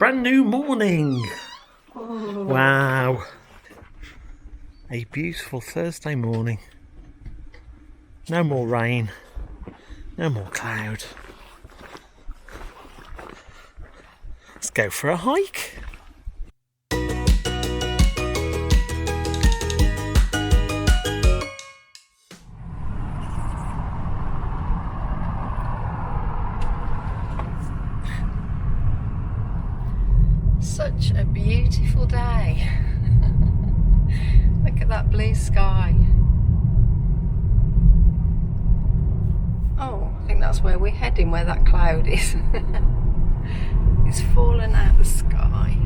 Brand new morning. Wow. A beautiful Thursday morning. No more rain. No more cloud. Let's go for a hike. Such a beautiful day. Look at that blue sky. Oh, I think that's where we're heading, where that cloud is. It's fallen out the sky.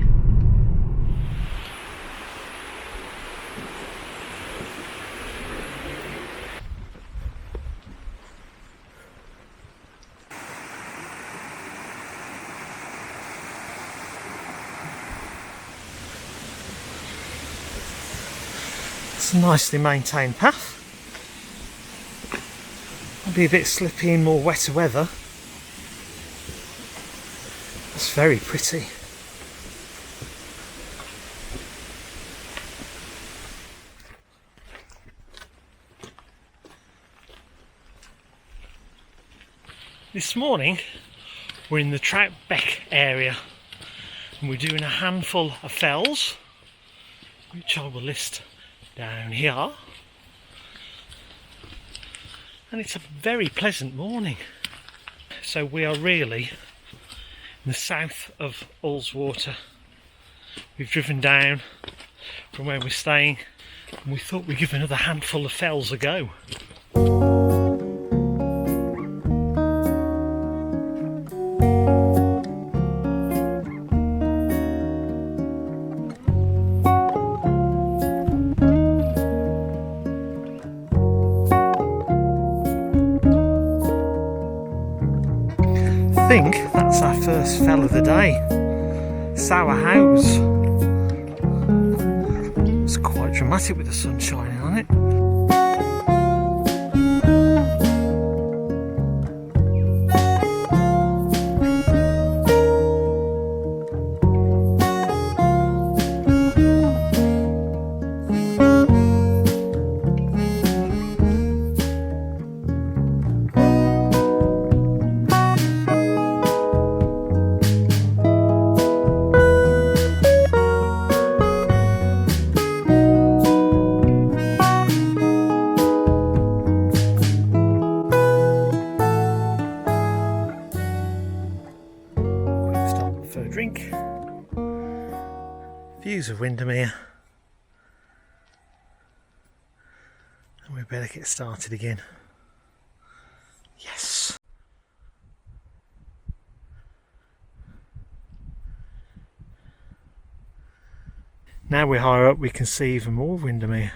It's a nicely maintained path. It'll be a bit slippy in more wetter weather. It's very pretty. This morning we're in the Troutbeck area and we're doing a handful of fells, which I will list down here. And it's a very pleasant morning. So we are really in the south of Ullswater. We've driven down from where we're staying and we thought we'd give another handful of fells a go. I think that's our first fell of the day. Sour House. It's quite dramatic with the sun shining on it. For a drink. Views of Windermere, and we better get started again. Yes. Now we're higher up, we can see even more of Windermere.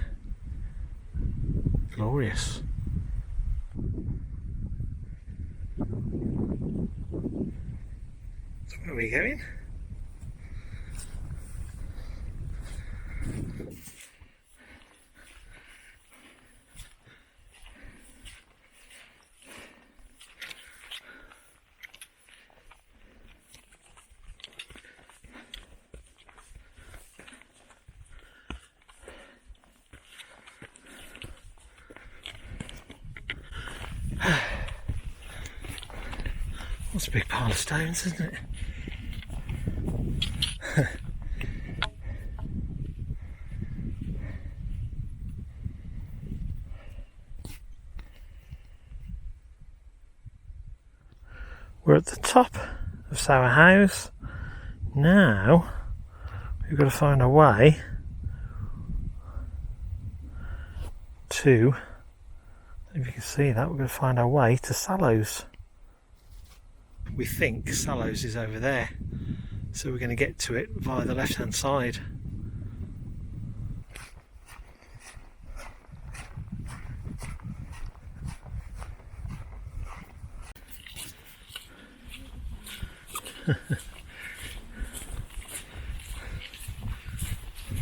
Glorious. Where are we going? That's a big pile of stones, isn't it? We're at the top of Sour House. Now we've got to find a way to, if you can see that, we're going to find our way to Sallows. We think Sallows is over there, so we're going to get to it via the left hand side.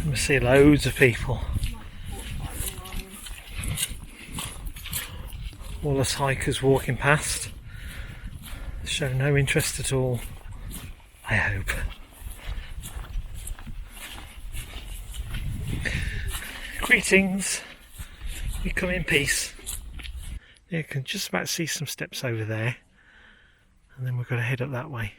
We see loads of people. All us hikers walking past show no interest at all, I hope. Greetings. We come in peace. You can just about see some steps over there, and then we're going to head up that way.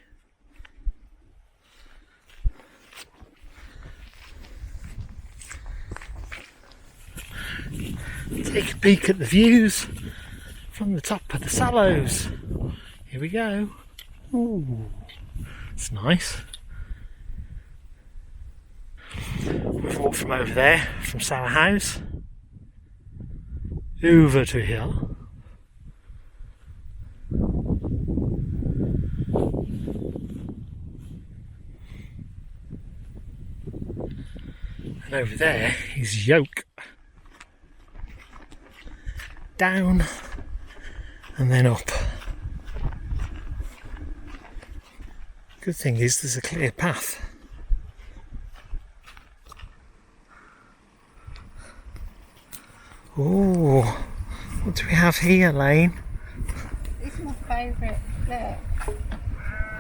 Take a peek at the views from the top of the Sallows. Here we go. Ooh, it's nice. We've walked from over there, from Sour House, over to here. And over there is Yoke. Down and then up. Good thing is there's a clear path. Oh, what do we have here, Lane? These are my favourite,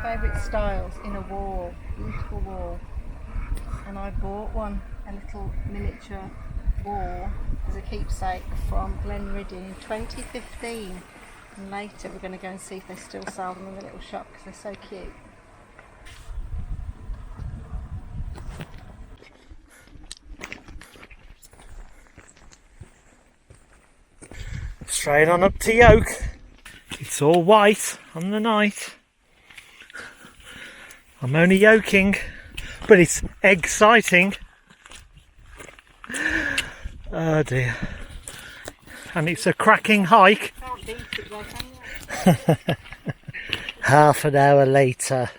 favourite styles in a wall, beautiful wall. And I bought one, a little miniature wall as a keepsake from Glenriddin in 2015. And later we're going to go and see if they still sell them in the little shop because they're so cute. Straight on up to Yoke. It's all white on the night. I'm only yoking, but it's exciting. Oh dear. And it's a cracking hike. Can't beat it though, can you? Half an hour later.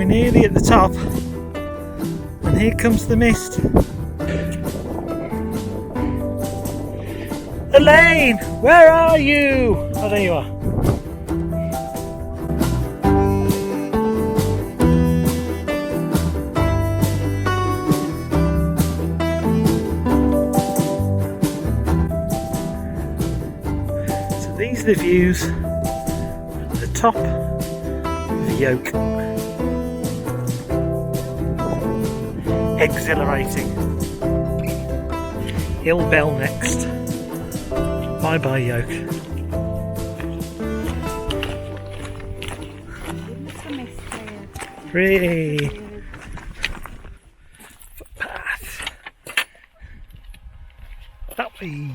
Nearly at the top, and here comes the mist. Elaine, where are you? Oh, there you are. So these are the views at the top of Yoke. Exhilarating. Hill Bell next. Bye bye Yoke. Free footpath. That way.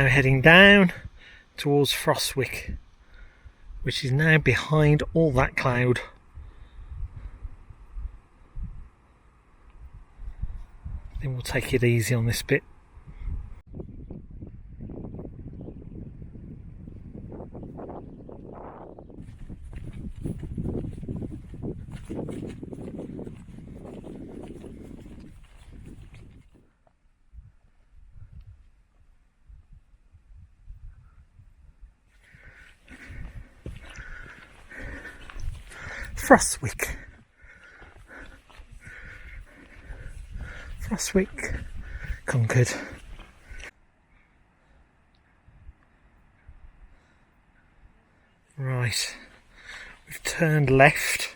now heading down towards Frostwick, which is now behind all that cloud. Then we'll take it easy on this bit. Frostwick. Frostwick conquered. Right, we've turned left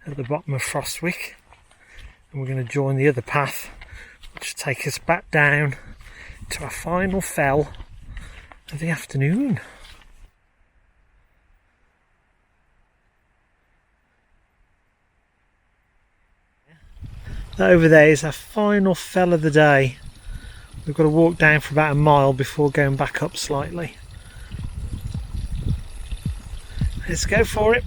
at the bottom of Frostwick and we're going to join the other path which will take us back down to our final fell of the afternoon. That over there is our final fell of the day. We've got to walk down for about a mile before going back up slightly. Let's go for it.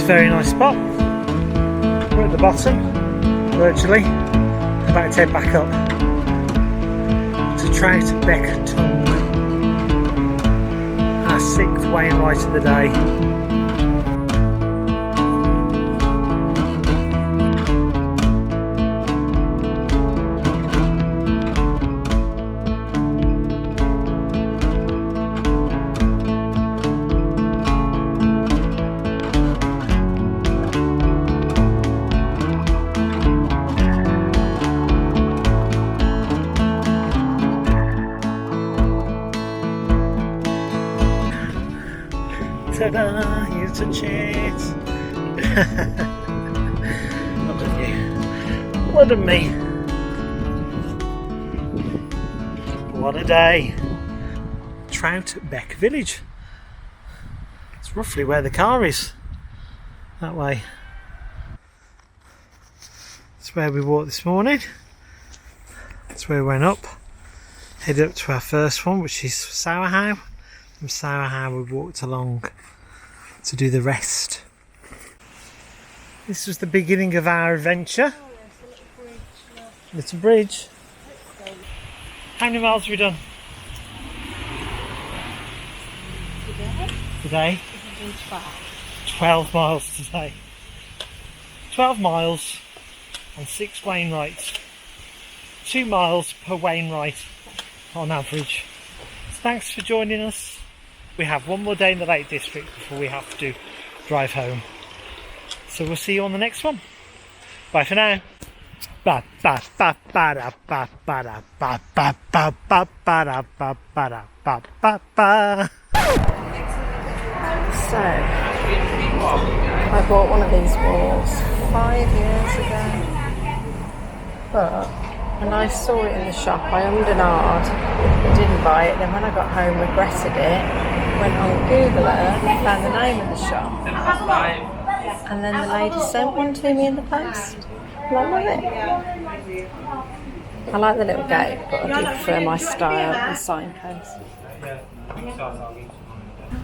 Very nice spot. We're at the bottom, virtually. About to head back up to Troutbeck Tongue, our 6th Wainwright of the day. Ta-da, here's a chance. Look at you. Look at me. What a day. Troutbeck village. It's roughly where the car is. That way. That's where we walked this morning. That's where we went up. Headed up to our first one, which is Sourhow. From Sourhow we walked along to do the rest. This was the beginning of our adventure. Oh, there's a little bridge. Look. Little bridge. How many miles have we done today? 12 miles today. 12 miles on 6 Wainwrights. 2 miles per Wainwright on average. So thanks for joining us. We have one more day in the Lake District before we have to drive home. So we'll see you on the next one. Bye for now. Ba ba ba ba da ba ba da ba ba ba ba ba da ba ba da ba ba ba. So, I bought one of these walls 5 years ago, but when I saw it in the shop, I ummed and ahed, didn't buy it. Then when I got home, regretted it. Went on Google Earth and found the name of the shop, and then the lady sent one to me in the post. I love it. I like the little gate, but I do prefer my style and signpost.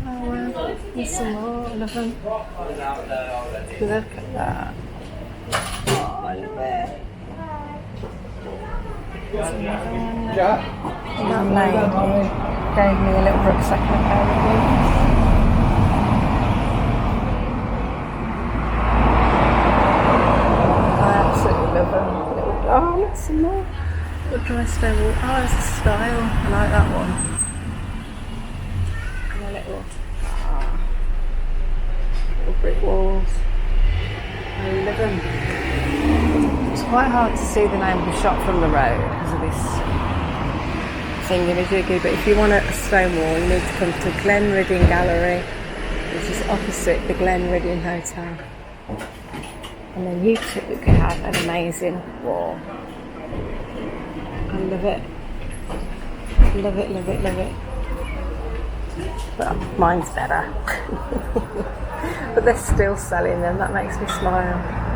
Oh well, there's some more. I love them. Look at that. Oh, I love it. That lady gave me a little rucksack and a pair of boots. I absolutely love them. Oh, look, some more. Little dry stone wall. Oh, it's a style. I like that one. And a little brick walls. I love them. It's quite hard to see the name of the shop from the road because of this thingy-majiggy, but if you want a stone wall, you need to come to Glen Ridding Gallery This is opposite the Glen Ridding Hotel. And then you two have an amazing wall. I love it. Love it, love it, love it. But mine's better. But they're still selling them, that makes me smile.